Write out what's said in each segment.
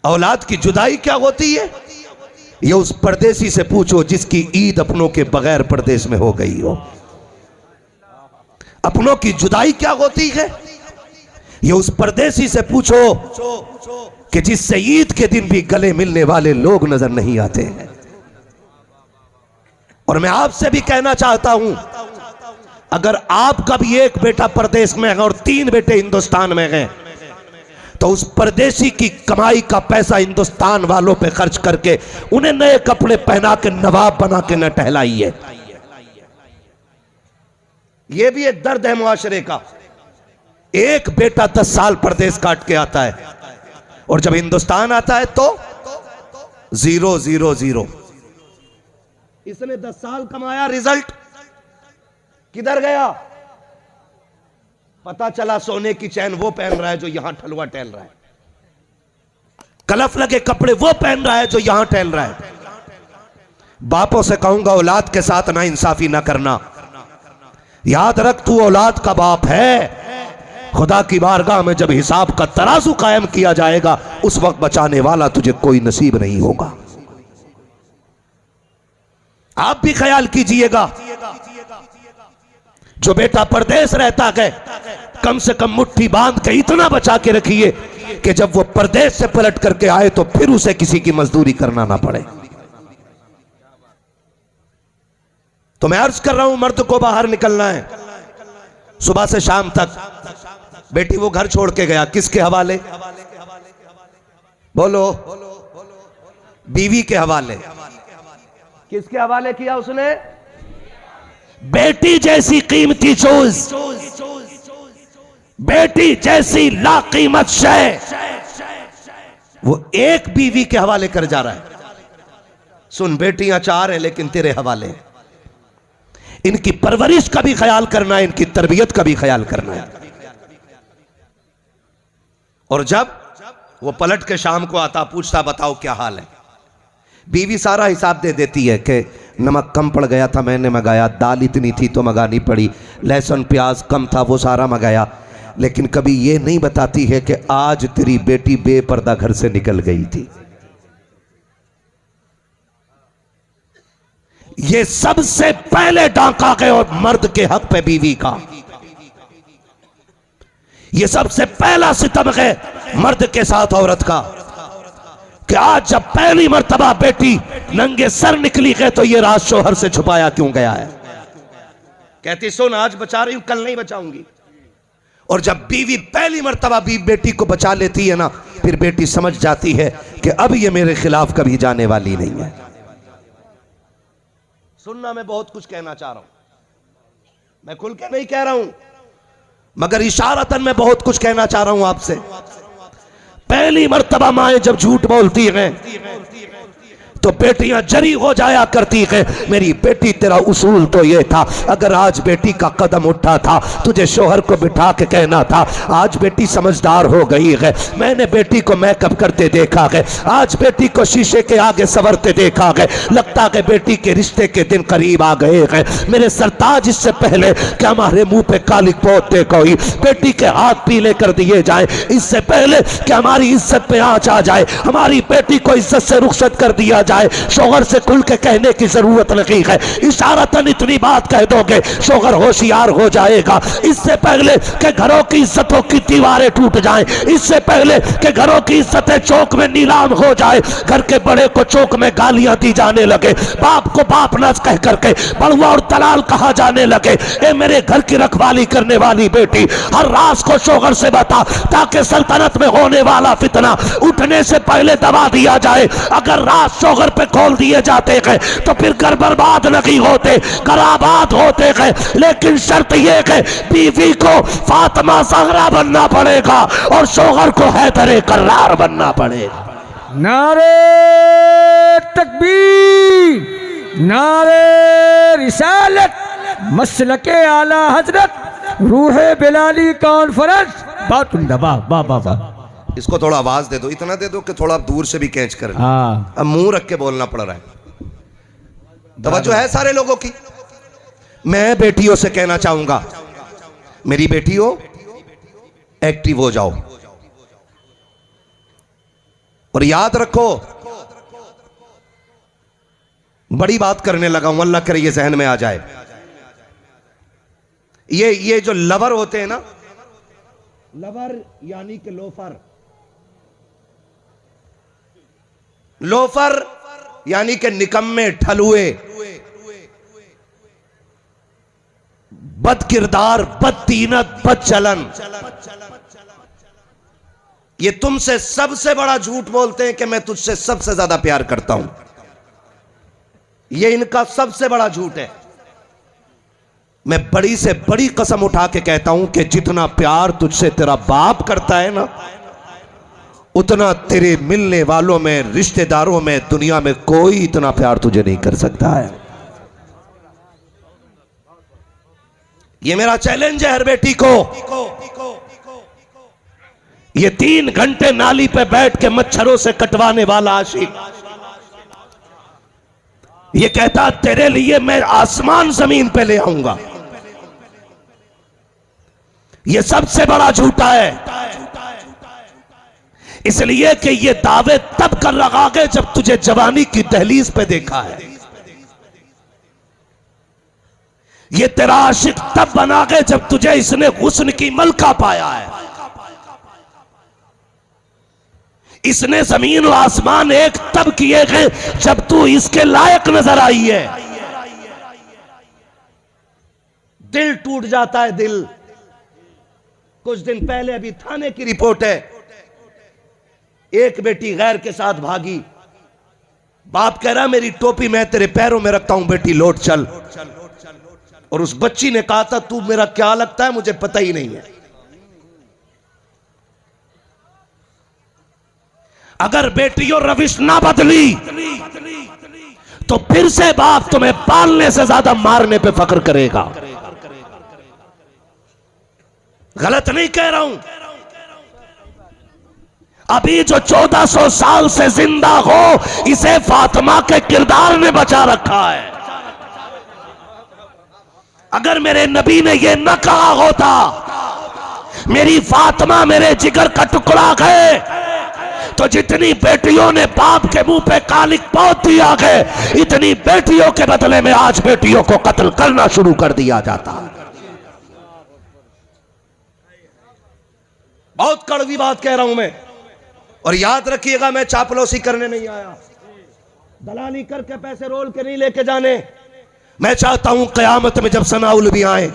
औलाद की जुदाई क्या होती है, ये उस परदेसी से पूछो जिसकी ईद अपनों के बगैर परदेश में हो गई हो। अपनों की जुदाई क्या होती है, ये उस परदेसी से पूछो कि जिससे ईद के दिन भी गले मिलने वाले लोग नजर नहीं आते हैं। और मैं आपसे भी कहना चाहता हूं, अगर आपका भी एक बेटा परदेश में है और 3 बेटे हिंदुस्तान में हैं, तो उस परदेसी की कमाई का पैसा हिंदुस्तान वालों पे खर्च करके उन्हें नए कपड़े पहना के नवाब बना के न टहलाइए। यह भी एक दर्द है मुआशरे का। एक बेटा 10 साल परदेश काट के आता है और जब हिंदुस्तान आता है तो 0 0 0। इसने 10 साल कमाया, रिजल्ट किधर गया? पता चला सोने की चैन वो पहन रहा है जो यहां ठलुआ टहल रहा है, कलफ लगे कपड़े वो पहन रहा है जो यहां टहल रहा है। बापों से कहूंगा औलाद के साथ ना इंसाफी ना करना। याद रख, तू औलाद का बाप है। खुदा की बारगाह में जब हिसाब का तराजू कायम किया जाएगा, उस वक्त बचाने वाला तुझे कोई नसीब नहीं होगा। आप भी ख्याल कीजिएगा, जो बेटा परदेश रहता है कम से कम मुट्ठी बांध के इतना बचा के रखिए कि जब वो परदेश से पलट करके आए तो फिर उसे किसी की मजदूरी करना ना पड़े। तो मैं अर्ज कर रहा हूं, मर्द को बाहर निकलना है सुबह से शाम तक। बेटी वो घर छोड़ के गया, किसके हवाले? बोलो, बीवी के हवाले। किसके हवाले किया उसने? बेटी जैसी कीमती चीज, बेटी जैसी लाकीमत शय, वो एक बीवी के हवाले कर जा रहा है। सुन, बेटियां 4 हैं लेकिन तेरे हवाले। इनकी परवरिश का भी ख्याल करना है, इनकी तरबियत का भी ख्याल करना है। और जब वो पलट के शाम को आता, पूछता बताओ क्या हाल है। बीवी सारा हिसाब दे देती है कि नमक कम पड़ गया था, मैंने मंगाया, दाल इतनी थी तो मंगानी पड़ी, लहसुन प्याज कम था वो सारा मंगाया। लेकिन कभी ये नहीं बताती है कि आज तेरी बेटी बेपर्दा घर से निकल गई थी। ये सबसे पहले डांका गए और मर्द के हक पे बीवी का, ये सबसे पहला सितम है मर्द के साथ औरत का कि आज जब पहली मर्तबा बेटी नंगे सर निकली है तो ये राज शोहर से छुपाया क्यों गया है। कहती सुन, आज बचा रही हूं, कल नहीं बचाऊंगी। और जब बीवी पहली मर्तबा बेटी को बचा लेती है ना, फिर बेटी समझ जाती है कि अब ये मेरे खिलाफ कभी जाने वाली नहीं है। सुनना, मैं बहुत कुछ कहना चाह रहा हूं, मैं खुल के नहीं कह रहा हूं, मगर इशारतन मैं बहुत कुछ कहना चाह रहा हूं आपसे। पहली मर्तबा माएं जब झूठ बोलती हैं तो बेटियां जरी हो जाया करती है। मेरी बेटी, तेरा उसूल तो ये था, अगर आज बेटी का कदम उठा था तुझे शोहर को बिठा के कहना था। आज बेटी समझदार हो गई है, मैंने बेटी को मेकअप करते देखा है, आज बेटी को शीशे के आगे संवरते देखा है, लगता है बेटी के रिश्ते के दिन करीब आ गए हैं। मेरे सरताज, इससे पहले कि हमारे मुंह पे कालिक पोतते कोई, बेटी के हाथ पीले कर दिए जाए, इससे पहले कि हमारी इज्जत पे आंच आ जाए, हमारी बेटी को इज्जत से रुखसत कर दिया जाए, शोहर से खुल के कहने की जरूरत नहीं है। इशारतन इतनी बात कह दोगे, शोहर होशियार हो जाएगा। इससे पहले कि घरों की इज्जतों की दीवारें टूट जाएं, इससे पहले कि घरों की इज्जतें चौक में नीलाम हो जाए, घर के बड़े को चौक में गालियां दी जाने लगे, बाप को बाप न कह करके बड़ुआ और दलाल कहा जाने लगे। ए मेरे घर की रखवाली करने वाली बेटी, हर राज को शोहर से बता ताकि सल्तनत में होने वाला फितना उठने से पहले दबा दिया जाए। अगर राज शोहर पे खोल दिए जाते हैं तो फिर घर बर्बाद नहीं होते, घर आबाद होते हैं। लेकिन शर्त यह है बीवी को फातिमा ज़हरा बनना पड़ेगा और शोहर को हैदर कर्रार बनना पड़ेगा। नारे तकबीर, नारे रिसालत, मसलके आला हजरत, रूहे बिलाली कॉन्फ्रेंस। बाबा इसको थोड़ा आवाज दे दो, इतना दे दो कि थोड़ा दूर से भी कैच कर ले। अब मुंह रख के बोलना पड़ रहा है। तवज्जो है सारे लोगों की। मैं बेटियों से कहना चाहूंगा, मेरी बेटियों एक्टिव हो जाओ। और याद रखो, बड़ी बात करने लगा हूं, अल्लाह करे ये जहन में आ जाए। ये जो लवर होते हैं ना, लवर यानी कि लोफर, लोफर यानी कि निकम्मे, ठलुए, बद किरदार, बद तीनत, बद चलन, ये तुमसे सबसे बड़ा झूठ बोलते हैं कि मैं तुझसे सबसे ज्यादा प्यार करता हूं। ये इनका सबसे बड़ा झूठ है। मैं बड़ी से बड़ी कसम उठा के कहता हूं कि जितना प्यार तुझसे तेरा बाप करता है ना, उतना तेरे मिलने वालों में, रिश्तेदारों में, दुनिया में कोई इतना प्यार तुझे नहीं कर सकता है। ये मेरा चैलेंज है हर बेटी को। ये 3 घंटे नाली पे बैठ के मच्छरों से कटवाने वाला आशिक, ये कहता तेरे लिए मैं आसमान जमीन पे ले आऊंगा, ये सबसे बड़ा झूठा है। इसलिए कि ये दावे तब कर रहा है जब तुझे जवानी की दहलीज पे देखा है। ये तेरा आशिक तब बना गए जब तुझे इसने हुस्न की मलका पाया है। इसने जमीन और आसमान एक तब किए गए जब तू इसके लायक नजर आई है। दिल टूट जाता है, दिल। कुछ दिन पहले अभी थाने की रिपोर्ट है, एक बेटी गैर के साथ भागी, बाप कह रहा मेरी टोपी मैं तेरे पैरों में रखता हूं, बेटी लौट चल। और उस बच्ची ने कहा था तू मेरा क्या लगता है, मुझे पता ही नहीं है। अगर बेटियों रविश ना बदली तो फिर से बाप तुम्हें पालने से ज्यादा मारने पे फख्र करेगा। गलत नहीं कह रहा हूं। अभी जो 1400 साल से जिंदा हो, इसे फातिमा के किरदार ने बचा रखा है। अगर मेरे नबी ने यह न कहा होता मेरी फातिमा मेरे जिगर का टुकड़ा है, तो जितनी बेटियों ने बाप के मुंह पे कालिक पोत दिया है, इतनी बेटियों के बदले में आज बेटियों को कत्ल करना शुरू कर दिया जाता। बहुत कड़वी बात कह रहा हूं मैं, और याद रखिएगा मैं चापलूसी करने नहीं आया, दलाली करके पैसे रोल के नहीं लेके जाने। मैं चाहता हूं कयामत में जब सनाउल भी आए,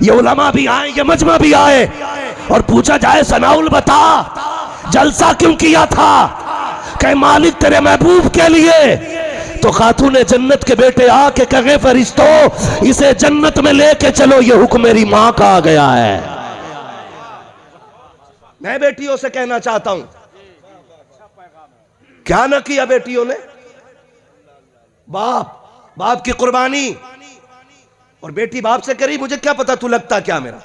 ये उलमा भी आए, ये मजमा भी आए, और पूछा जाए सनाउल बता जलसा क्यों किया था, कहे मालिक तेरे महबूब के लिए। तो खातूने जन्नत के बेटे आके कहे फरिश्तों इसे जन्नत में लेके चलो, ये हुक्म मेरी मां का आ गया है। मैं बेटियों से कहना चाहता हूं, क्या ना किया बेटियों ने, बाप की कुर्बानी, और बेटी बाप से कह रही मुझे क्या पता तू लगता क्या मेरा।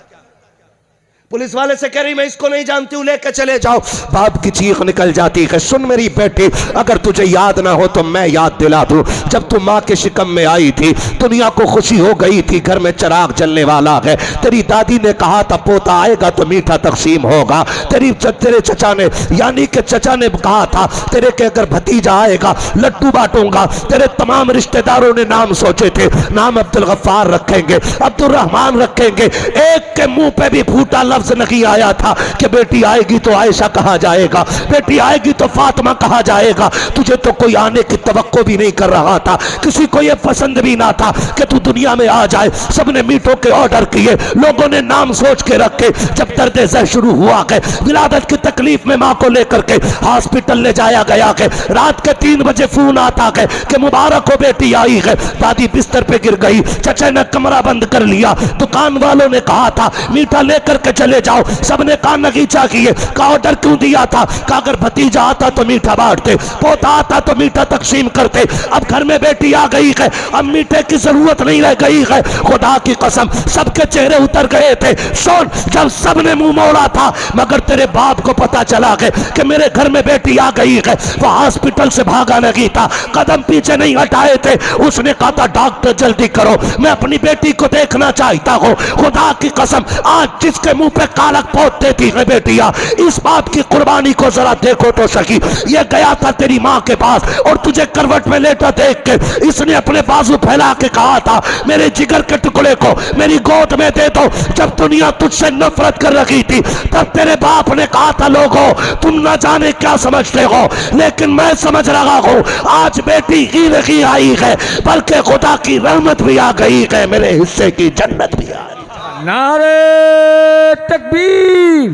पुलिस वाले से कह रही मैं इसको नहीं जानती हूं, लेकर चले जाओ। बाप की चीख निकल जाती है, सुन मेरी बेटी, अगर तुझे याद ना हो तो मैं याद दिला दूं। जब तू माँ के शिकम में आई थी, दुनिया को खुशी हो गई थी, घर में चिराग जलने वाला है। तेरी दादी ने कहा था पोता आएगा तो मीठा तकसीम होगा। तेरे चचा ने यानी कि चचा ने कहा था तेरे के अगर भतीजा आएगा लड्डू बांटूंगा। तेरे तमाम रिश्तेदारों ने नाम सोचे थे, नाम अब्दुल गफ्फार रखेंगे, अब्दुल रहमान रखेंगे। एक के मुंह पे भी फूटा लफ्ज नहीं आया था कि बेटी आएगी तो आयशा कहा जाएगा, बेटी आएगी तो फातिमा कहा जाएगा। तुझे तो कोई आने की तवक्को भी नहीं कर रहा था, किसी को यह पसंद भी ना था कि तू दुनिया में आ जाए। सबने मीठों के ऑर्डर किए, लोगों ने नाम सोच के रखे। जब दर्द ज़ह शुरू हुआ है, विलादत की तकलीफ में मां को लेकर के हॉस्पिटल ले जाया गया है। रात के 3 बजे फोन आता है कि मुबारक हो बेटी आई है। दादी बिस्तर पे गिर गई, चचा ने कमरा बंद कर लिया। दुकान वालों ने कहा था मीठा लेकर के चले जाओ, सबने कहा नगीचा किए। का ऑर्डर क्यों दिया था, का अगर भतीजा आता तो मीठा बांटते, पोता आता तो मीठा तकसीम करते। अब घर में बेटी आ गई है, अब मीठे की जरूरत नहीं रह गई है। खुदा की कसम सबके चेहरे उतर गए थे। सुन, जब सबने मुंह मोड़ा था, मगर तेरे बाप को पता चला है कि मेरे घर में बेटी आ गई है, वो हॉस्पिटल से भागा नहीं था, कदम पीछे नहीं हटाए थे। उसने कहा था डॉक्टर जल्दी करो, मैं अपनी बेटी को देखना चाहता हूं। खुदा की कसम आज जिसके मुंह पे कालक पोत देती है बेटियां। इस बात की कुर्बानी को जरा देखो तो सही। ये गया था तेरी माँ के पास और तुझे करवट में लेटा देख के इसने अपने बाजू फैला के कहा था मेरे जिगर के टुकड़े को मेरी गोद में दे दो। जब दुनिया तुझसे नफरत कर रही थी तब तेरे बाप ने कहा था लोगों तुम न जाने क्या समझते हो, लेकिन मैं समझ रहा हूं आज बेटी ही नहीं आई है बल्कि खुदा की रहमत भी आ गई है, मेरे हिस्से की जन्नत भी आ गई। नारे तकबीर,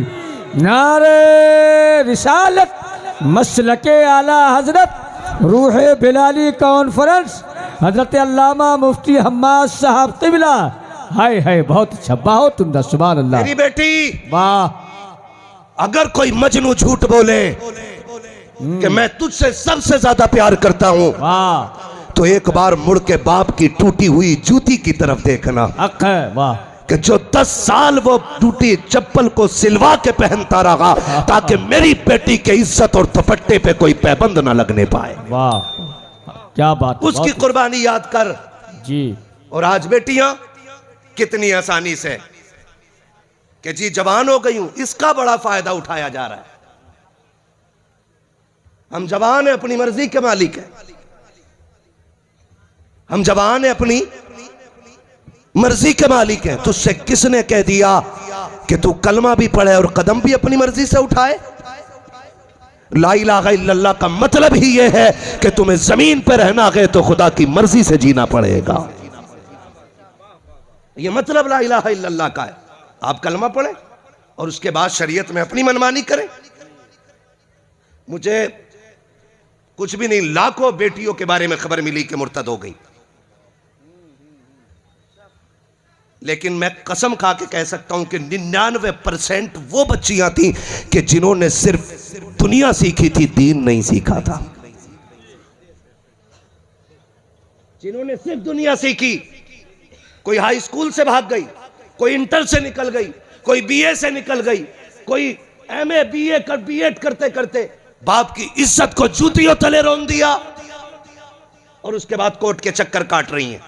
नारे रिसालत, मसलके आला हजरत रूह बिलाली कॉन्फ्रेंस, हजरत अल्लामा मुफ्ती हम्माद साहब क़िबला। हाय हाय, बहुत अच्छा, बहुत उम्दा, सुभान अल्लाह। मेरी बेटी, वाह। अगर कोई मजनू झूठ बोले कि मैं तुझसे सबसे ज्यादा प्यार करता हूं, वाह, तो एक बार मुड़ के बाप की टूटी हुई जूती की तरफ देखना। हक है, वाह। कि जो 10 साल वो टूटी चप्पल को सिलवा के पहनता रहा ताकि मेरी बेटी के इज्जत और दुपट्टे पे कोई पाबंद ना लगने पाए। वाह, क्या बात, उसकी कुर्बानी याद कर जी। और आज बेटियां कितनी आसानी से कि जी जवान हो गई हूं, इसका बड़ा फायदा उठाया जा रहा है। हम जवान है, अपनी मर्जी के मालिक है। हम जवान है, अपनी मर्जी के मालिक है। तुझसे किसने कह दिया कि तू कलमा भी पढ़े और कदम भी अपनी मर्जी से उठाए? ला इलाहा इल्लल्लाह का मतलब ही यह है कि तुम्हें जमीन पर रहना है तो खुदा की मर्जी से जीना पड़ेगा। यह मतलब ला इलाहा इल्लल्लाह का है। आप कलमा पढ़े और उसके बाद शरीयत में अपनी मनमानी करें। मुझे कुछ भी नहीं, लाखों बेटियों के बारे में खबर मिली कि मुर्तद हो गई, लेकिन मैं कसम खा के कह सकता हूं कि 99% वो बच्चियां थी कि जिन्होंने सिर्फ दुनिया सीखी थी, दीन नहीं सीखा था। जिन्होंने सिर्फ दुनिया सीखी, कोई हाई स्कूल से भाग गई, कोई इंटर से निकल गई, कोई बीए से निकल गई, कोई एमए बीए कर बीएड करते करते बाप की इज्जत को जूतियों तले रोन दिया और उसके बाद कोर्ट के चक्कर काट रही हैं।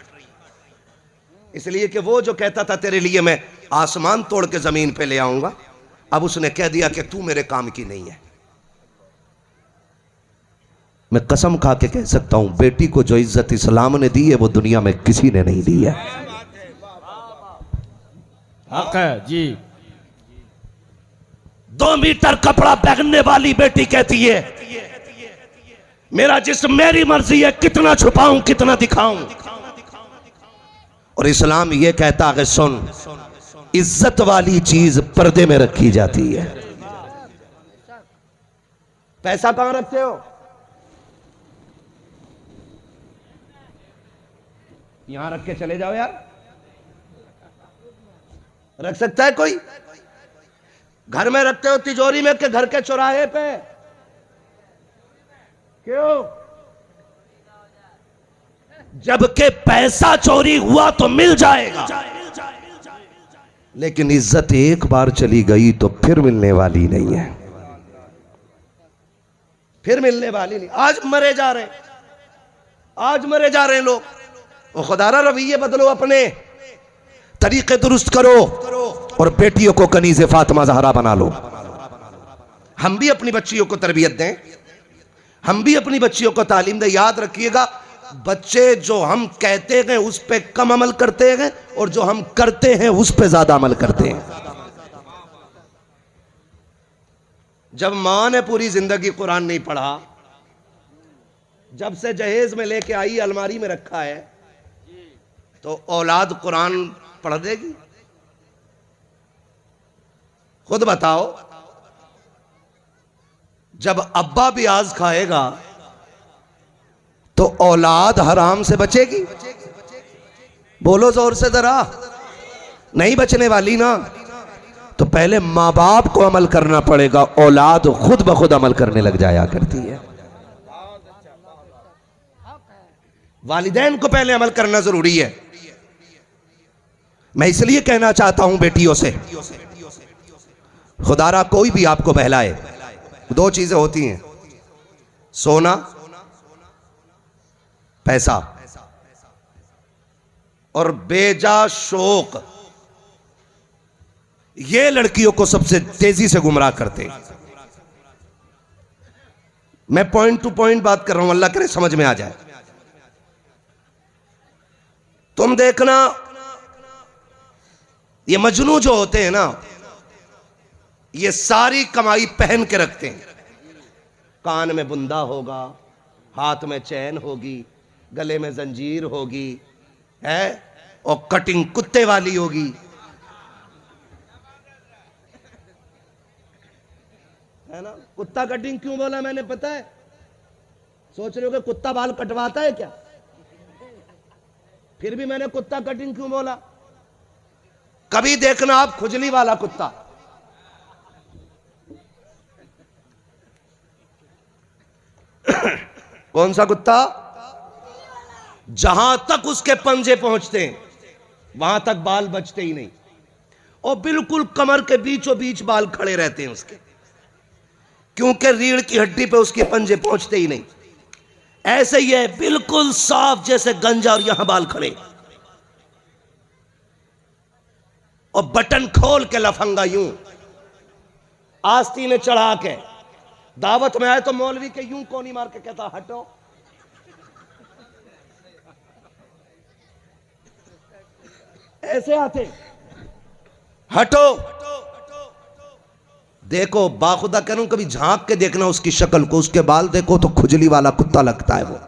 इसलिए कि वो जो कहता था तेरे लिए मैं आसमान तोड़ के जमीन पे ले आऊंगा, अब उसने कह दिया कि तू मेरे काम की नहीं है। मैं कसम खा के कह सकता हूं बेटी को जो इज्जत इस्लाम ने दी है वो दुनिया में किसी ने नहीं दी है। हक है जी। 2 मीटर कपड़ा पहनने वाली बेटी कहती है मेरा जिस्म मेरी मर्जी है, कितना छुपाऊं कितना दिखाऊं। और इस्लाम यह कहता है सुन, इज्जत वाली चीज पर्दे में रखी जाती है। पैसा कहां रखते हो? यहां रख के चले जाओ यार। रख सकता है कोई? घर में रखते हो तिजोरी में के घर के चौराहे पे? क्यों? जबकि पैसा चोरी हुआ तो मिल जाएगा, लेकिन इज्जत एक बार चली गई तो फिर मिलने वाली नहीं है, फिर मिलने वाली नहीं। आज मरे जा रहे हैं, आज मरे जा रहे हैं लोग। और खुदारा रवैये बदलो, अपने तरीके दुरुस्त करो और बेटियों को कनीज़े फातिमा ज़हरा बना लो। हम भी अपनी बच्चियों को तरबियत दें, हम भी अपनी बच्चियों को तालीम दें। याद रखिएगा, बच्चे जो हम कहते हैं उस पे कम अमल करते हैं और जो हम करते हैं उस पे ज्यादा अमल करते हैं। जब मां ने पूरी जिंदगी कुरान नहीं पढ़ा, जब से जहेज में लेके आई अलमारी में रखा है, तो औलाद कुरान पढ़ देगी? खुद बताओ। जब अब्बा भी आज खाएगा तो औलाद हराम से बचेगी? बोलो जोर से जरा। नहीं बचने वाली ना। तो पहले मां बाप को अमल करना पड़ेगा, औलाद खुद ब खुद अमल करने लग जाया करती है। वालिदैन को पहले अमल करना जरूरी है। मैं इसलिए कहना चाहता हूं बेटियों से, खुदारा कोई भी आपको बहलाए, 2 चीजें होती हैं, सोना, पैसा और बेजा शौक। ये लड़कियों को सबसे तेजी से गुमराह करते हैं। मैं पॉइंट टू पॉइंट बात कर रहा हूं, अल्लाह करे समझ में आ जाए। तुम देखना, ये मजनू जो होते हैं ना, ये सारी कमाई पहन के रखते हैं। कान में बुंदा होगा, हाथ में चैन होगी, गले में जंजीर होगी, है, और कटिंग कुत्ते वाली होगी, है ना। कुत्ता कटिंग क्यों बोला मैंने पता है? सोच रहे हो कि कुत्ता बाल कटवाता है क्या? फिर भी मैंने कुत्ता कटिंग क्यों बोला? कभी देखना आप खुजली वाला कुत्ता, कौन सा कुत्ता? जहां तक उसके पंजे पहुंचते हैं वहां तक बाल बचते ही नहीं, और बिल्कुल कमर के बीचों बीच बाल खड़े रहते हैं उसके, क्योंकि रीढ़ की हड्डी पे उसके पंजे पहुंचते ही नहीं। ऐसे ही है, बिल्कुल साफ जैसे गंजा, और यहां बाल खड़े, और बटन खोल के लफंगा यूं आस्तीन में चढ़ा के। दावत में आए तो मौलवी के यूं कोनी मार के कहता हटो, ऐसे आते, हटो। देखो, बाखुदा कह रहा हूं, कभी झांक के देखना उसकी शक्ल को, उसके बाल देखो तो खुजली वाला कुत्ता लगता है वो,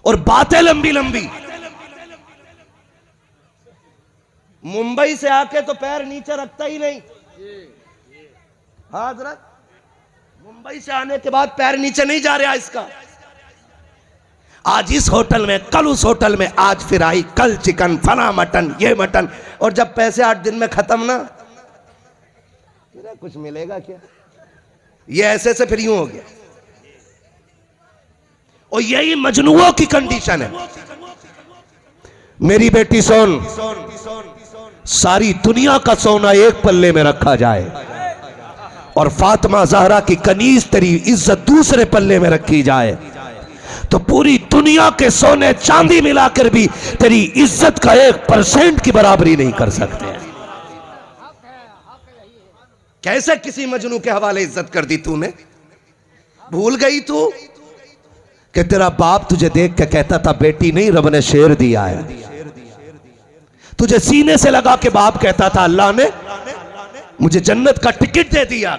और बातें लंबी लंबी। मुंबई से आके तो पैर नीचे रखता ही नहीं। हाँ हजरत, मुंबई से आने के बाद पैर नीचे नहीं जा रहा इसका। आज इस होटल में, कल उस होटल में, आज फिराई, कल चिकन, फला मटन, ये मटन, और जब पैसे 8 दिन में खत्म ना, कुछ मिलेगा क्या? ये ऐसे से फिर यूं हो गया। और यही मजनुओं की कंडीशन है। मेरी बेटी सोन, सारी दुनिया का सोना एक पल्ले में रखा जाए और फातिमा ज़हरा की कनीज तेरी इज्जत दूसरे पल्ले में रखी जाए, तो पूरी दुनिया के सोने चांदी मिलाकर भी तेरी इज्जत का 1% की बराबरी नहीं कर सकते। कैसे किसी मजनू के हवाले इज्जत कर दी तूने? भूल गई तू कि तेरा बाप तुझे देख के कहता था बेटी नहीं, रब ने शेर दिया है। तुझे सीने से लगा के बाप कहता था अल्लाह ने मुझे जन्नत का टिकट दे दिया।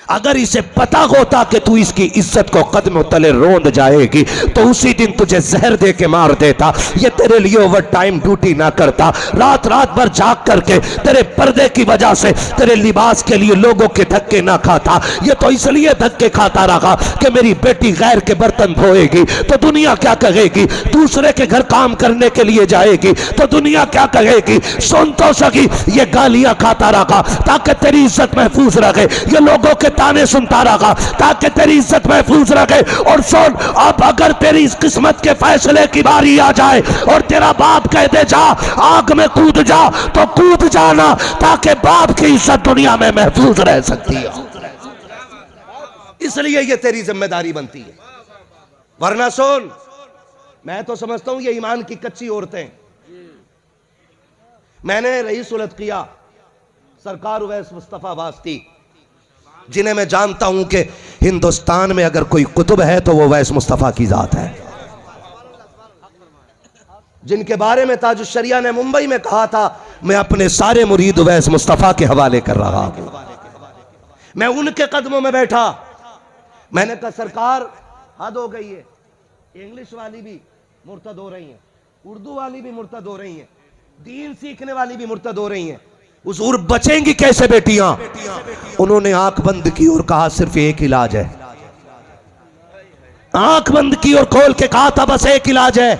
अगर इसे पता होता कि तू इसकी इज्जत को कदमों तले रोंद जाएगी तो उसी दिन तुझे जहर दे के मार देता। ये तेरे लिए ओवर टाइम ड्यूटी ना करता, रात रात भर जाग करके तेरे पर्दे की वजह से तेरे लिबास के लिए लोगों के धक्के ना खाता। ये तो इसलिए धक्के खाता रहा कि मेरी बेटी गैर के बर्तन धोएगी तो दुनिया क्या कहेगी, दूसरे के घर काम करने के लिए जाएगी तो दुनिया क्या कहेगी। सुन तो सकी, ये गालियां खाता रहा ताकि तेरी इज्जत महफूज रहे, ये लोगों के ताने सुनता रहा ताकि तेरी इज्जत महफूज रखे। और सुन, अब अगर तेरी इस किस्मत के फैसले की बारी आ जाए और तेरा बाप कह दे जा आग में कूद जा, तो कूद जाना ताकि बाप की इज्जत दुनिया में महफूज रह सकती है। इसलिए ये तेरी जिम्मेदारी बनती है। वरना सुन, मैं तो समझता हूं ये ईमान की कच्ची औरतें। मैंने रईस उल अत्किया सरकार उवैस मुस्तफा वास्ती, जिन्हें मैं जानता हूं कि हिंदुस्तान में अगर कोई कुतुब है तो वो उवैस मुस्तफा की जात है, जिनके बारे में ताजुश शरिया ने मुंबई में कहा था मैं अपने सारे मुरीद उवैस मुस्तफा के हवाले कर रहा हूं। मैं उनके कदमों में बैठा, मैंने कहा सरकार हद हो गई है, इंग्लिश वाली भी मुर्तद हो रही हैं, उर्दू वाली भी मुर्तद हो रही हैं, दीन सीखने वाली भी मुर्तद हो रही हैं, हुजूर बचेंगी कैसे बेटियां? उन्होंने आंख बंद की और कहा सिर्फ एक इलाज है। आंख बंद की और खोल के कहा था बस एक इलाज है।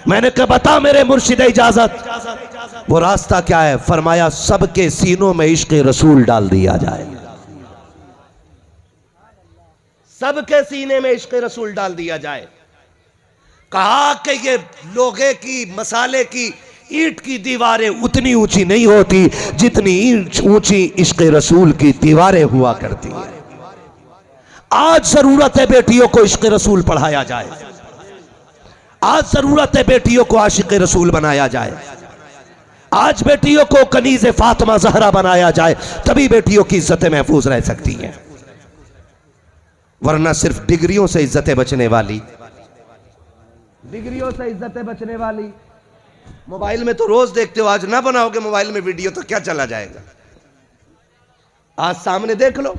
मैंने कहा बता मेरे मुर्शिद इजाजत, वो रास्ता क्या है? फरमाया सबके सीनों में इश्क रसूल डाल दिया जाए। सबके सीने में इश्क रसूल डाल दिया जाए। कहा कि ये लोहे की, मसाले की, ईंट की दीवारें उतनी ऊंची नहीं होती जितनी ऊंची इश्क रसूल की दीवारें हुआ करती है। आज जरूरत है बेटियों को इश्क रसूल पढ़ाया जाए, आज जरूरत है बेटियों को आशिक रसूल बनाया जाए। आज बेटियों को कनीज़े फातिमा ज़हरा बनाया जाए, तभी बेटियों की इज्जतें महफूज रह सकती हैं, वरना सिर्फ डिग्रियों से इज्जतें बचने वाली, डिग्रियों से इज्जतें बचने वाली। मोबाइल में तो रोज देखते हो, आज ना बनाओगे मोबाइल में वीडियो तो क्या चला जाएगा। आज सामने देख लो।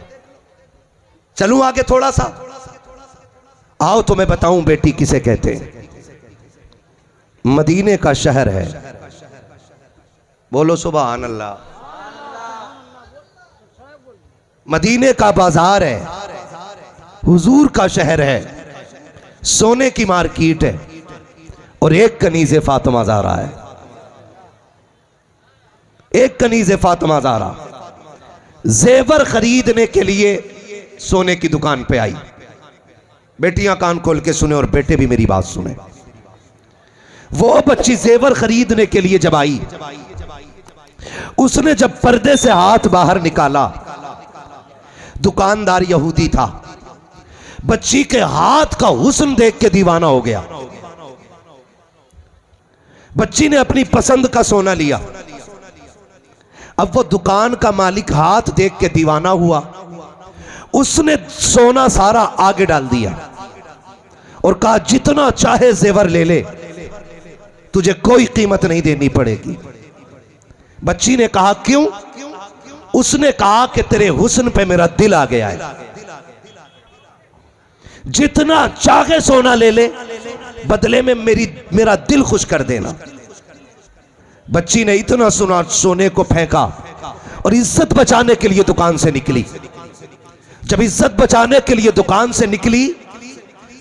चलूं आगे थोड़ा सा, आओ तो मैं बताऊं बेटी किसे कहते हैं। मदीने का शहर है, बोलो सुभान अल्लाह। मदीने का बाजार है, हुजूर का शहर है, सोने की मार्केट है, और एक कनीज़े फातिमा ज़हरा है। एक कनीज़े फातिमा ज़हरा जेवर खरीदने के लिए सोने की दुकान पे आई। बेटियां कान खोल के सुने और बेटे भी मेरी बात सुने। वो बच्ची जेवर खरीदने के लिए जब आई, उसने जब पर्दे से हाथ बाहर निकाला, दुकानदार यहूदी था। बच्ची के हाथ का हुस्न देख के दीवाना हो गया। बच्ची ने अपनी पसंद का सोना लिया। अब वो दुकान का मालिक हाथ देख के दीवाना हुआ। उसने सोना सारा आगे डाल दिया और कहा जितना चाहे जेवर ले ले, तुझे कोई कीमत नहीं देनी पड़ेगी। बच्ची ने कहा क्यों? उसने कहा कि तेरे हुस्न पे मेरा दिल आ गया है, जितना चाहे सोना ले ले, बदले में मेरा दिल खुश कर देना। बच्ची ने इतना सोने को फेंका और इज्जत बचाने के लिए दुकान से निकली। जब इज्जत बचाने के लिए दुकान से निकली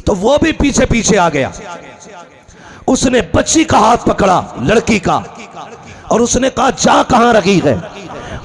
तो वो भी पीछे पीछे आ गया। उसने बच्ची का हाथ पकड़ा, लड़की का, और उसने कहा जा कहां रखी है?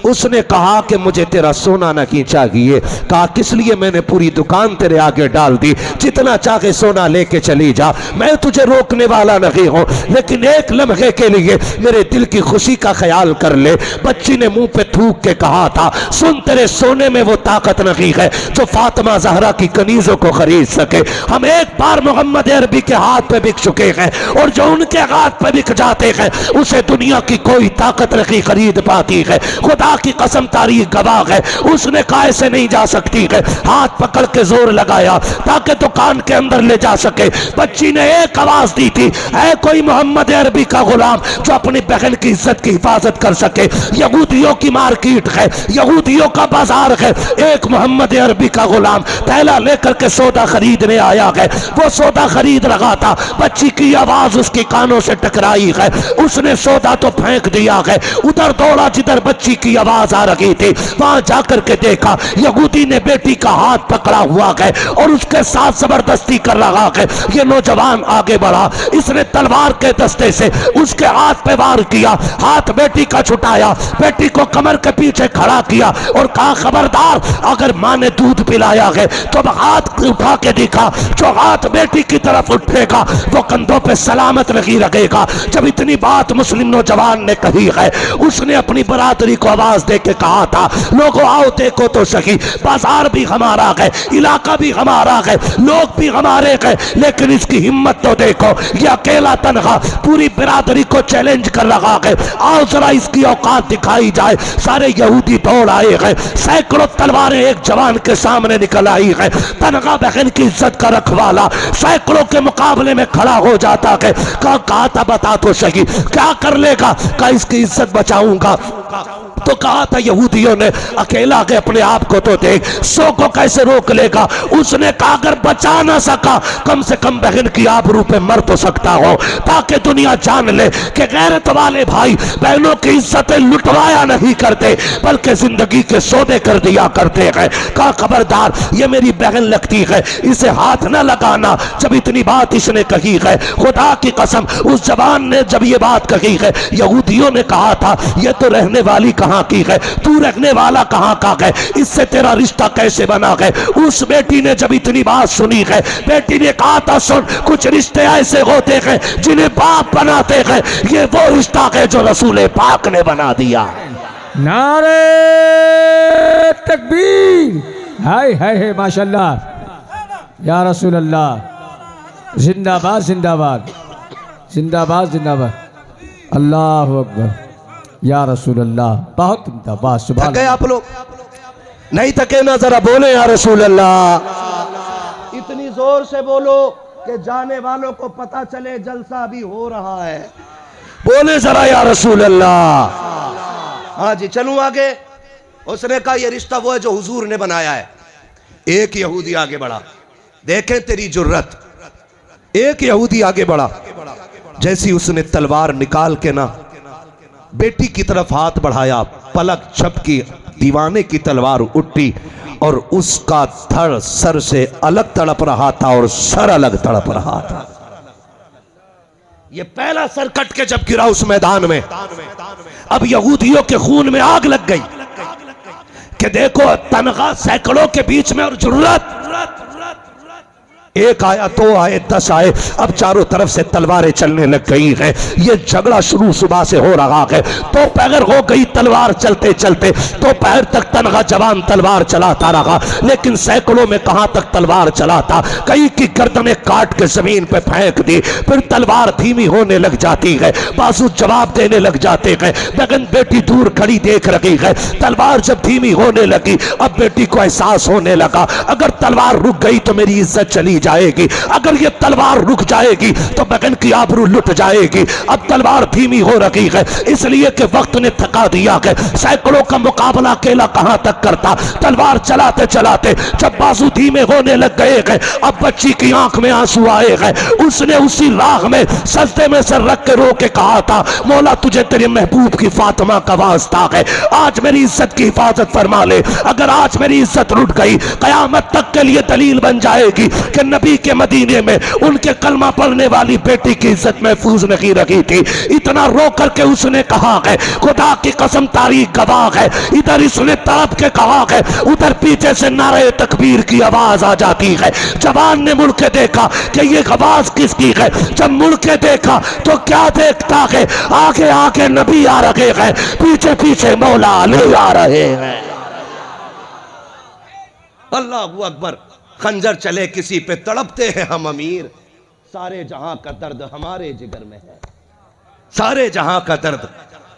उसने कहा कि मुझे तेरा सोना नहीं चाहिए। कहा किस लिए? मैंने पूरी दुकान तेरे आगे डाल दी, जितना चाहे सोना लेके चली जा, मैं तुझे रोकने वाला नहीं हूं, लेकिन एक लम्हे के लिए मेरे दिल की खुशी का ख्याल कर ले। बच्ची ने मुंह पे थूक के कहा था सुन, तेरे सोने में वो ताकत नहीं है जो फातिमा ज़हरा की कनीजों को खरीद सके। हम एक बार मोहम्मद अरबी के हाथ पे बिक चुके हैं, और जो उनके हाथ पे बिक जाते हैं उसे दुनिया की कोई ताकत नहीं खरीद पाती है। खुदा की कसम, तारीख गवाह है। उसने कहा ऐसे नहीं जा सकती है। हाथ पकड़ के जोर लगाया ताकि दुकान के अंदर ले जा सके। बच्ची ने एक आवाज दी थी, है कोई मोहम्मद अरबी का गुलाम जो अपनी बहन की इज्जत की हिफाजत कर सके? यहूदियों की मार्केट है, यहूदियों का बाजार है, एक मोहम्मद अरबी का गुलाम थैला लेकर के सौदा खरीदने आया है। वो सौदा खरीद रहा था, बच्ची की आवाज उसके कानों से टकराई है। उसने सौदा तो फेंक दिया है, उधर दौड़ा जिधर बच्ची की आवाज आ रही थी। वहां जाकर के देखा यहूदी ने बेटी का हाथ पकड़ा हुआ है और उसके साथ जबरदस्ती कर रहा है। ये नौजवान आगे बढ़ा, इसने तलवार के दस्ते से उसके हाथ पे वार किया, हाथ बेटी का छुटाया, बेटी को कमर के पीछे खड़ा किया और कहा खबरदार, अगर मां ने दूध पिलाया है तो हाथ उठा के दिखा, जो हाथ बेटी की तरफ उठेगा वो कंधों पे सलामत नहीं लगेगा। जब इतनी बात मुस्लिम नौजवान ने कही है, उसने अपनी बरादरी को आवाज दे के कहा था लोगों आओ देखो तो सही, बाजार भी हमारा है, इलाका भी हमारा है, लोग भी हमारे हैं, लेकिन इसकी हिम्मत तो देखो, ये अकेला तनहा पूरी बिरादरी को चैलेंज कर रहा है। आओ जरा इसकी औकात दिखाई जाए। सारे यहूदी दौड़ आए हैं, सैकड़ों तलवारें एक जवान के सामने निकल आई है। तनहा बहन की इज्जत का रखवाला सैकड़ों के मुकाबले में खड़ा हो जाता है। कहा था बता तो सही क्या कर लेगा? कहा इसकी इज्जत बचाऊंगा। तो कहा था यहूदियों ने अकेला के अपने आप को तो देख, 100 को कैसे रोक लेगा? उसने कहा अगर बचा ना सका कम से कम बहन की आबरू पे मर तो सकता हो, ताकि दुनिया जान ले कि गैरत वाले भाई बहनों की इज्जतें लुटवाया नहीं करते बल्कि जिंदगी के सौदे कर दिया करते हैं। कहा खबरदार, ये मेरी बहन लगती है, इसे हाथ न लगाना। जब इतनी बात इसने कही है, खुदा की कसम उस जवान ने जब ये बात कही है, यहूदियों ने कहा था ये तो रहने वाली कहां की है, तू रखने वाला कहां का है, इससे तेरा रिश्ता कैसे बना है? उस बेटी ने जब इतनी बात सुनी है, बेटी ने कहा था सुन, कुछ रिश्ते ऐसे होते हैं जिन्हें बाप बनाते हैं, ये वो रिश्ता है जो रसूल पाक ने बना दिया। नारे तकबीर, हाय हाय हाय, माशाल्लाह या रसूल अल्लाह, जिंदाबाद जिंदाबाद जिंदाबाद जिंदाबाद, अल्लाह अकबर। या रसूल अल्लाह, बहुत दबा। सुभान थके आप लोग? नहीं थके ना? जरा बोले या रसूल अल्लाह। इतनी जोर से बोलो कि जाने वालों को पता चले जलसा भी हो रहा है। बोले जरा या रसूल अल्लाह। हाँ जी, चलूं आगे। उसने कहा ये रिश्ता वो है जो हुजूर ने बनाया है। एक यहूदी आगे बढ़ा, देखे तेरी जुर्रत। एक यहूदी आगे बढ़ा, जैसी उसने तलवार निकाल के ना बेटी की तरफ हाथ बढ़ाया, पलक झपकी, दीवाने की तलवार उठी और उसका धड़ सर से अलग तड़प रहा था और सर अलग तड़प रहा था। ये पहला सर कट के जब गिरा उस मैदान में, अब यहूदियों के खून में आग लग गई कि देखो तनख्वाह सैकड़ों के बीच में और जुर्रत। एक आया, दो आए, 10 आए, अब चारों तरफ से तलवारें चलने लग गई हैं। ये झगड़ा शुरू सुबह से हो रहा है। तो पैर हो गई तलवार चलते चलते, तो पैर तक तनखा जवान तलवार चलाता रहा, लेकिन सैकड़ों में कहां तक तलवार चलाता। कई की गर्दनें काट के जमीन पे फेंक दी, फिर तलवार धीमी होने लग जाती है, बाजू जवाब देने लग जाते हैं। बगन बेटी दूर खड़ी देख रही है। तलवार जब धीमी होने लगी, अब बेटी को एहसास होने लगा अगर तलवार रुक गई तो मेरी इज्जत चली जाएगी, अगर ये तलवार रुक जाएगी तो बगन की आबरू लुट जाएगी। अब तलवार धीमी हो रही है, इसलिए कि वक्त ने थका दिया है। सैकड़ों का मुकाबला अकेला कहां तक करता। तलवार चलाते चलाते जब बाजू धीमे होने लग गए हैं, अब बच्ची की आंख में आंसू आए हैं। उसने उसी राह में सजदे में सर रख के रो के कहा था, मौला तुझे तेरे महबूब की फातिमा का वास्ता है, आज मेरी इज्जत की हिफाजत फरमा ले। अगर आज मेरी इज्जत रुट गई, कयामत तक के लिए दलील बन जाएगी कि नबी के मदीने में उनके कलमा पढ़ने वाली बेटी की इज्जत महफूज नहीं रखी थी। इतना रो करके उसने कहा है, खुदा की कसम तारीख गवाह है। इधर इसने तड़प के कहा है, उधर पीछे से नारे तकबीर की आवाज आ जाती है। जवान ने मुड़ के देखा कि ये आवाज किसकी है। जब मुड़ के देखा तो क्या देखता है, आगे आगे नबी आ रहे हैं, पीछे पीछे मौला अली आ रहे हैं। अल्लाहू अकबर। खंजर चले किसी पे तड़पते हैं हम अमीर, सारे जहां का दर्द हमारे जिगर में है, सारे जहां का दर्द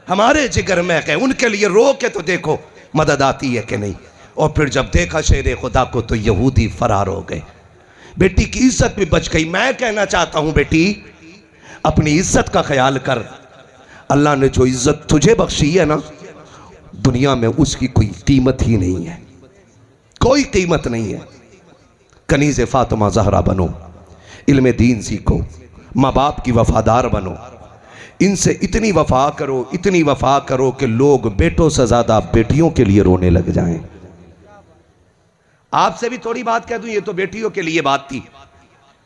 हमारे जिगर में है। उनके लिए रो के तो देखो मदद आती है कि नहीं। और फिर जब देखा शेर खुदा को तो यहूदी फरार हो गए, बेटी की इज्जत भी बच गई। मैं कहना चाहता हूं बेटी, अपनी इज्जत का ख्याल कर। अल्लाह ने जो इज्जत तुझे बख्शी है ना, दुनिया में उसकी कोई कीमत ही नहीं है, कोई कीमत नहीं है। कनीज़ फातिमा ज़हरा बनो, इल्म दीन सीखो, माँ बाप की वफादार बनो, इनसे इतनी वफा करो, इतनी वफा करो कि लोग बेटों से ज़्यादा बेटियों के लिए रोने लग जाएं। आपसे भी थोड़ी बात कह दूं, ये तो बेटियों के लिए बात थी।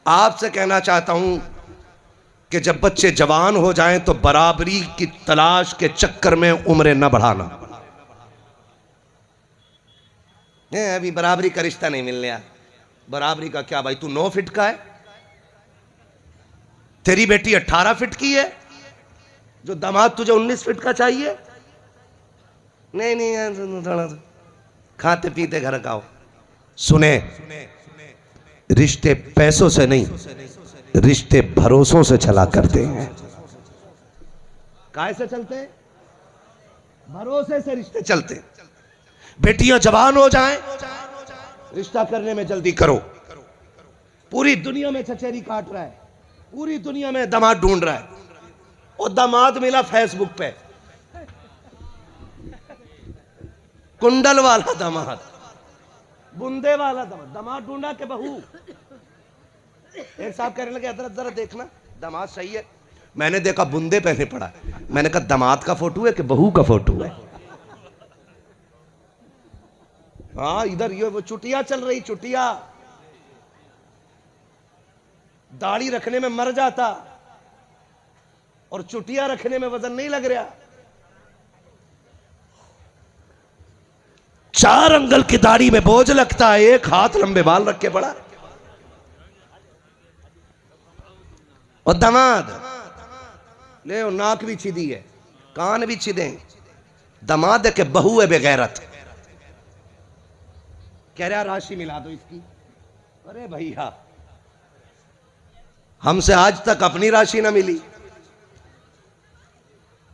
आपसे कहना चाहता हूं कि जब बच्चे जवान हो जाएं तो बराबरी की तलाश के चक्कर में उम्रें न बढ़ाना। अभी बराबरी का रिश्ता नहीं मिल रहा। बराबरी का क्या भाई, तू 9 फीट का है, तेरी बेटी 18 फीट की है, जो दामाद तुझे 19 फीट का चाहिए। नहीं नहीं, थोड़ा खाते पीते घर का हो। सुने, रिश्ते पैसों से नहीं, रिश्ते भरोसों से चला करते हैं। काहे से चलते हैं? भरोसे से रिश्ते चलते हैं। बेटियां जवान हो जाएं, रिश्ता करने में जल्दी करो। पूरी दुनिया में चचेरी काट रहा है, पूरी दुनिया में दामाद ढूंढ रहा है, और दामाद मिला फेसबुक पे, कुंडल वाला दामाद, बुंदे वाला दामाद। दामाद ढूंढा के बहू। एक साहब कहने लगे, अदर जरा देखना दामाद सही है। मैंने देखा बुंदे पहने पड़ा। मैंने कहा दामाद का फोटो है कि बहू का फोटो है? हाँ, इधर ये वो चुटिया चल रही, चुटिया दाढ़ी रखने में मर जाता और चुटिया रखने में वजन नहीं लग रहा। 4 अंगल की दाढ़ी में बोझ लगता है, एक हाथ लंबे बाल रख के पड़ा। और दामाद ले, नाक भी छिदी है, कान भी छिदे। दामाद के बहू है बेगैरत। कह रहा राशि मिला दो इसकी। अरे भैया, हमसे आज तक अपनी राशि ना मिली,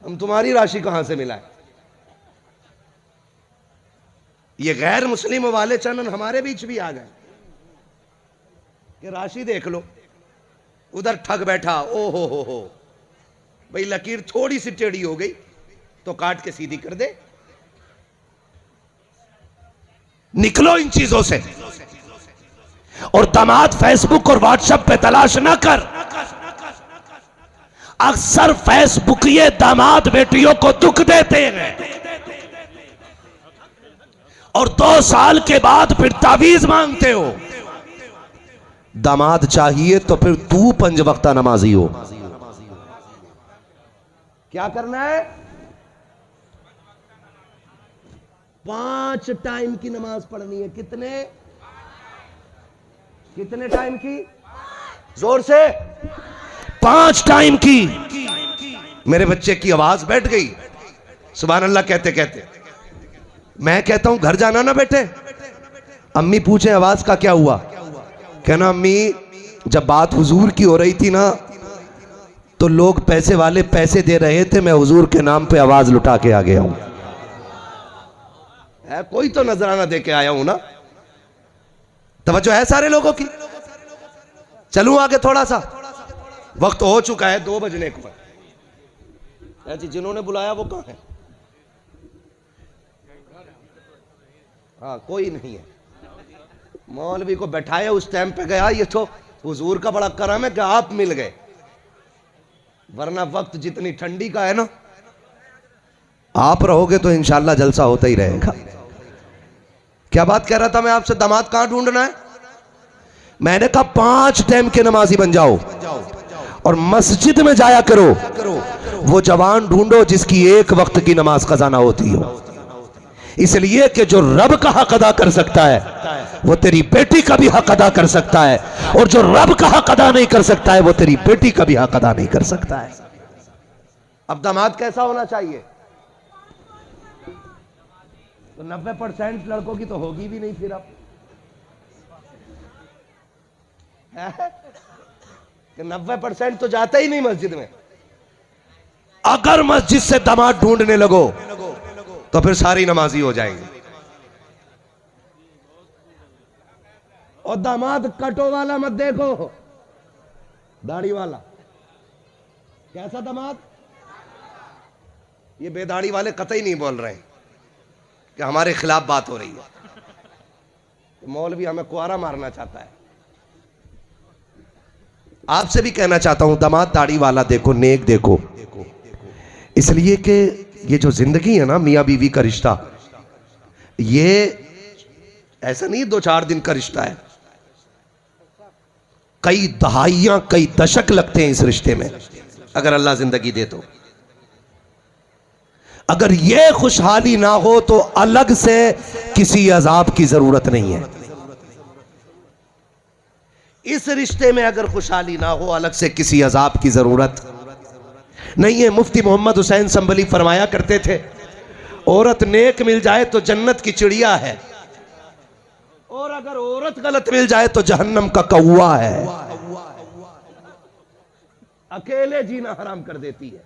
हम तुम्हारी राशि कहां से मिलाएं? ये गैर मुस्लिम वाले चैनल हमारे बीच भी आ गए कि राशि देख लो, उधर ठग बैठा, ओ हो, भाई लकीर थोड़ी सी टेढ़ी हो गई तो काट के सीधी कर दे। निकलो इन चीजों से। और दामाद फेसबुक और व्हाट्सएप पे तलाश ना कर। अक्सर फेसबुक ये दामाद बेटियों को दुख देते हैं और 2 साल के बाद फिर तावीज मांगते हो। दामाद चाहिए तो फिर तू 5 वक्ता नमाजी हो। क्या करना है? 5 टाइम की नमाज पढ़नी है। कितने टाइम की? जोर से। 5 टाइम की। मेरे बच्चे की आवाज बैठ गई सुभान अल्लाह कहते कहते। मैं कहता हूं घर जाना ना बेटे। अम्मी पूछे आवाज का क्या हुआ? कहना अम्मी जब बात हुजूर की हो रही थी ना तो लोग पैसे वाले पैसे दे रहे थे, मैं हुजूर के नाम पे आवाज लुटा के आ गया हूं। कोई तो नजराना दे के आया हूं ना। तवज्जो है सारे लोगों की। चलूं आगे थोड़ा सा, वक्त हो चुका है, 2 बजने को है। जी जिन्होंने बुलाया वो कहां है? हाँ कोई नहीं है। मौलवी को बैठाया उस टाइम पे गया। ये तो हुजूर का बड़ा करम है कि आप मिल गए, वरना वक्त जितनी ठंडी का है ना, आप रहोगे तो इंशाल्लाह जलसा होता ही रहेगा। क्या बात कह रहा था मैं आपसे? दामाद कहां ढूंढना है? मैंने कहा 5 टाइम के नमाजी बन जाओ और मस्जिद में जाया करो। वो जवान ढूंढो जिसकी 1 वक्त की नमाज कज़ा ना होती हो। इसलिए कि जो रब का हक अदा कर सकता है वो तेरी बेटी का भी हक अदा कर सकता है, और जो रब का हक अदा नहीं कर सकता है वो तेरी बेटी का भी हक अदा नहीं कर सकता है। अब दामाद कैसा होना चाहिए? तो 90% लड़कों की तो होगी भी नहीं। फिर अब 90% तो जाता ही नहीं मस्जिद में। अगर मस्जिद से दामाद ढूंढने लगो तो फिर सारी नमाजी हो जाएंगे। और दामाद कटो वाला मत देखो, दाढ़ी वाला। कैसा दामाद? ये बेदाढ़ी वाले कतई नहीं बोल रहे हैं कि हमारे खिलाफ बात हो रही है। मौलवी हमें कुआरा मारना चाहता है। आपसे भी कहना चाहता हूं दामाद दाढ़ी वाला देखो, नेक देखो। इसलिए कि ये जो जिंदगी है ना मियां बीवी का रिश्ता, ये ऐसा नहीं 2-4 दिन का रिश्ता है। कई दहाइयां कई दशक लगते हैं इस रिश्ते में, अगर अल्लाह जिंदगी दे तो। अगर ये खुशहाली ना हो तो अलग से किसी अजाब की जरूरत नहीं है। इस रिश्ते में अगर खुशहाली ना हो, अलग से किसी अजाब की जरूरत नहीं है। मुफ्ती मोहम्मद हुसैन संभली फरमाया करते थे, औरत नेक मिल जाए तो जन्नत की चिड़िया है, और अगर औरत गलत मिल जाए तो जहन्नम का कौवा है। अकेले जीना हराम कर देती है।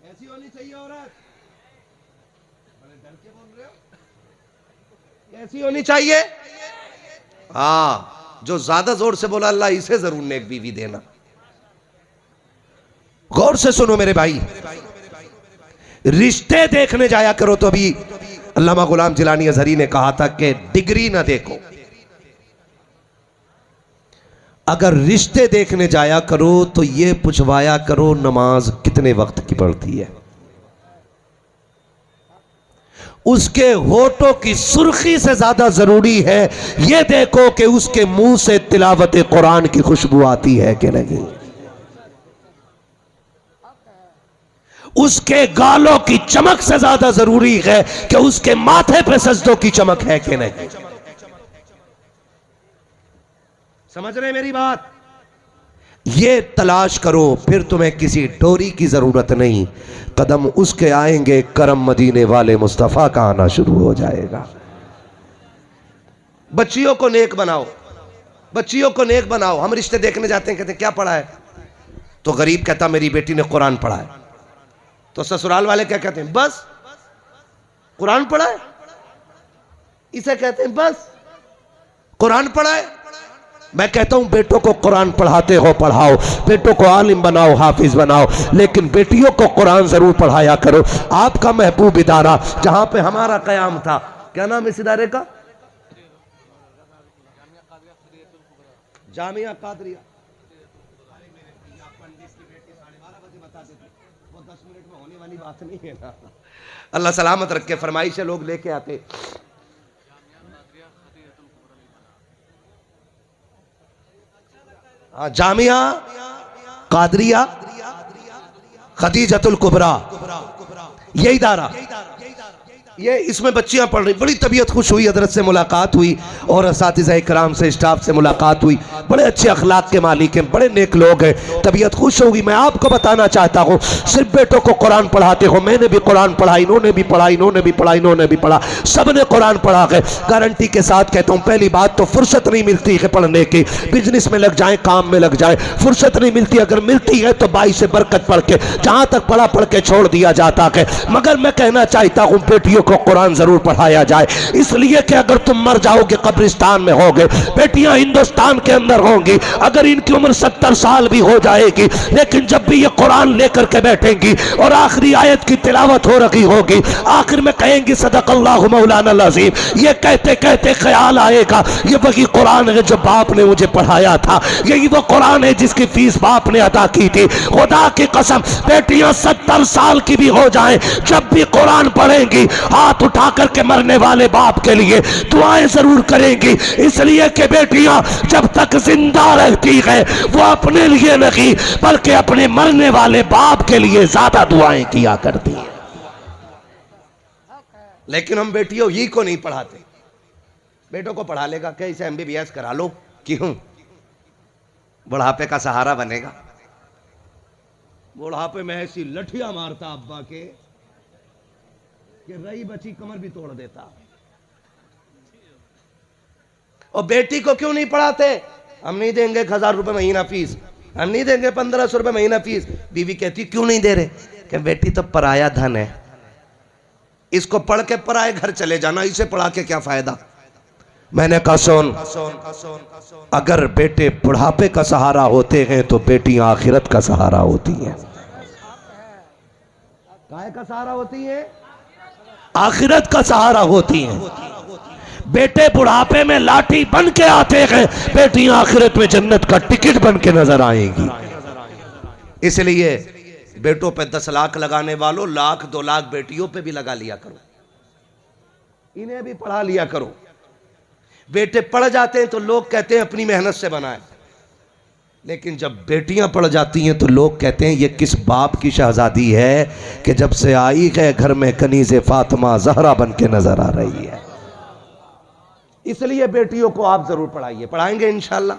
ऐसी होनी चाहिए औरत। बड़े डर के बोल रहे हो? कैसी होनी चाहिए? हाँ, जो ज्यादा जोर से बोला अल्लाह इसे जरूर नेक बीवी देना। गौर से सुनो मेरे भाई, रिश्ते देखने जाया करो तो अभी अल्लामा गुलाम जिलानी अजहरी ने कहा था कि डिग्री ना देखो। अगर रिश्ते देखने जाया करो तो ये पूछवाया करो नमाज कितने वक्त की पढ़ती है। उसके होठों की सुर्खी से ज्यादा जरूरी है ये देखो कि उसके मुंह से तिलावत कुरान की खुशबू आती है कि नहीं। उसके गालों की चमक से ज्यादा जरूरी है कि उसके माथे पे सजदों की चमक है कि नहीं। समझ रहे मेरी बात? ये तलाश करो, फिर तुम्हें किसी डोरी की जरूरत नहीं। कदम उसके आएंगे करम मदीने वाले मुस्तफा का आना शुरू हो जाएगा। बच्चियों को नेक बनाओ, बच्चियों को नेक बनाओ। हम रिश्ते देखने जाते हैं, कहते हैं क्या पढ़ा है? तो गरीब कहता मेरी बेटी ने कुरान पढ़ा है। तो ससुराल वाले क्या कहते हैं, बस कुरान पढ़ा है, इसे कहते हैं बस कुरान पढ़ा है। मैं कहता हूं बेटों को कुरान पढ़ाते हो पढ़ाओ, बेटों को आलिम बनाओ, हाफिज बनाओ, लेकिन बेटियों को कुरान जरूर पढ़ाया करो। आपका महबूब इदारा जहां पे हमारा कयाम था, क्या नाम है इस इदारे का, जामिया कादरिया। वो 10 मिनट में होने वाली बात नहीं है ना, अल्लाह सलामत रख के। फरमाइश लोग लेके आते, जामिया कादरिया खदीजतुल कुबरा, ये इदारा, ये इसमें बच्चियां पढ़ रही। बड़ी तबीयत खुश हुई, हजरत से मुलाकात हुई और असातिज़ा इकराम से, स्टाफ से मुलाकात हुई। बड़े अच्छे अखलाक के मालिक हैं, बड़े नेक लोग हैं, तबीयत खुश होगी। मैं आपको बताना चाहता हूँ, सिर्फ बेटों को कुरान पढ़ाते हो, मैंने भी कुरान पढ़ा, इन्होंने भी पढ़ा, इन्होंने भी पढ़ा, इन्होंने भी पढ़ा, सबने कुरान पढ़ा है। गारंटी के साथ कहता हूँ, पहली बात तो फुर्सत नहीं मिलती है पढ़ने की, बिजनेस में लग जाए, काम में लग जाए, फुर्सत नहीं मिलती। अगर मिलती है तो बाई से बरकत पढ़ के, जहां तक पढ़ा पढ़ के छोड़ दिया जाता है। मगर मैं कहना चाहता हूँ बेटियों को कुरान जरूर पढ़ाया जाए, इसलिए कि अगर तुम मर जाओगे कब्रिस्तान में होगे, बेटियां हिंदुस्तान के अंदर होंगी, अगर इनकी उम्र 70 साल भी हो जाएगी, लेकिन जब भी ये कुरान लेकर के बैठेंगी और आखिरी आयत की तिलावत हो रही होगी, आखिर में कहेंगी सदक़ल्लाहु मौलाना अज़ीम। ये कहते कहते ख्याल आएगा ये वही कुरान है जो बाप ने मुझे पढ़ाया था, यही वो कुरान है जिसकी फीस बाप ने अदा की थी। खुदा की कसम, बेटियां 70 साल की भी हो जाएं, जब भी कुरान पढ़ेंगी, हाथ उठा करके मरने वाले बाप के लिए दुआएं जरूर करेंगी, इसलिए कि बेटियां जब तक जिंदा रहती है वो अपने लिए नहीं बल्कि अपने मरने वाले बाप के लिए ज्यादा दुआएं किया करती हैं। लेकिन हम बेटियों ही को नहीं पढ़ाते। बेटों को पढ़ा लेगा क्या, इसे MBBS करा लो, क्यों, बुढ़ापे का सहारा बनेगा। बुढ़ापे में ऐसी लठियां मारता अब्बा के कि रही बची कमर भी तोड़ देता। और बेटी को क्यों नहीं पढ़ाते, हम नहीं देंगे 1000 रुपए महीना फीस, हम नहीं देंगे 1500 रुपए महीना फीस। बीवी कहती क्यों नहीं दे रहे, कि बेटी तो पराया धन है, इसको पढ़ के पराए घर चले जाना, इसे पढ़ा के क्या फायदा। मैंने कहा सुन, अगर बेटे बुढ़ापे का सहारा होते हैं तो बेटियां आखिरत का सहारा होती हैं। काहे का सहारा होती है, आखिरत का सहारा होती हैं। बेटे बुढ़ापे में लाठी बन के आते हैं, बेटियां आखिरत में जन्नत का टिकट बन के नजर आएंगी। इसलिए बेटों पे 10 लाख लगाने वालों, 1,00,000 2 लाख बेटियों पे भी लगा लिया करो, इन्हें भी पढ़ा लिया करो। बेटे पढ़ जाते हैं तो लोग कहते हैं अपनी मेहनत से बनाए, लेकिन जब बेटियां पढ़ जाती हैं तो लोग कहते हैं ये किस बाप की शहजादी है कि जब से आई है घर में कनीज़े फातिमा ज़हरा बन के नजर आ रही है। इसलिए बेटियों को आप जरूर पढ़ाइए, पढ़ाएंगे इंशाअल्लाह।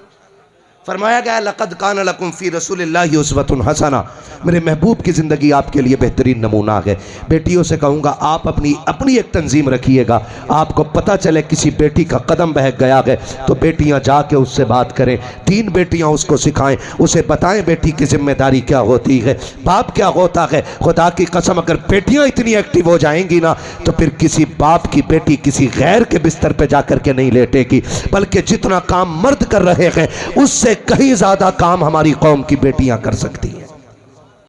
फरमाया गया लक़द कान लकुम फ़ी रसूलिल्लाहि उस्वतुन हसना, मेरे महबूब की ज़िंदगी आपके लिए बेहतरीन नमूना है। बेटियों से कहूँगा आप अपनी एक तंजीम रखिएगा। आपको पता चले किसी बेटी का कदम बहक गया है तो बेटियाँ जाके उससे बात करें, 3 बेटियाँ उसको सिखाएं, उसे बताएं बेटी की जिम्मेदारी क्या होती है, बाप क्या होता है। खुदा की कसम अगर बेटियाँ इतनी एक्टिव हो जाएंगी ना तो फिर किसी बाप की बेटी किसी गैर के बिस्तर पर जा कर के नहीं लेटेगी, बल्कि जितना काम मर्द कर रहे हैं उससे कहीं ज्यादा काम हमारी कौम की बेटियां कर सकती हैं।